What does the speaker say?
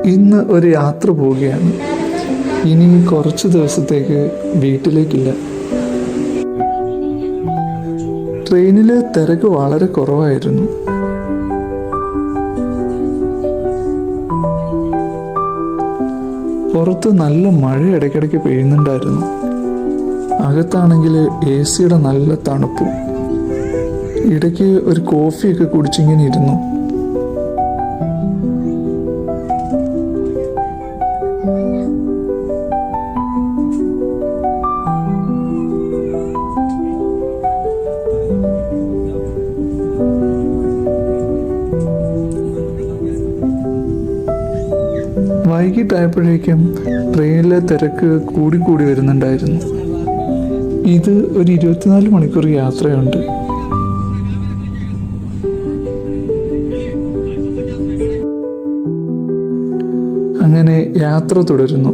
ഇന്ന് ഒരു യാത്ര പോവുകയാണ്. ഇനി കുറച്ച് ദിവസത്തേക്ക് വീട്ടിലേക്കില്ല. ട്രെയിനിൽ തിരക്ക് വളരെ കുറവായിരുന്നു. പുറത്ത് നല്ല മഴ ഇടയ്ക്കിടയ്ക്ക് പെയ്യുന്നുണ്ടായിരുന്നു. അകത്താണെങ്കിൽ AC-യുടെ നല്ല തണുപ്പും. ഇടയ്ക്ക് ഒരു കോഫിയൊക്കെ കുടിച്ചിങ്ങനെ ഇരുന്നു. വൈകിട്ടായപ്പോഴേക്കും ട്രെയിനിലെ തിരക്ക് കൂടി വരുന്നുണ്ടായിരുന്നു. ഇത് ഒരു 24 മണിക്കൂർ യാത്രയുണ്ട്. അങ്ങനെ യാത്ര തുടരുന്നു.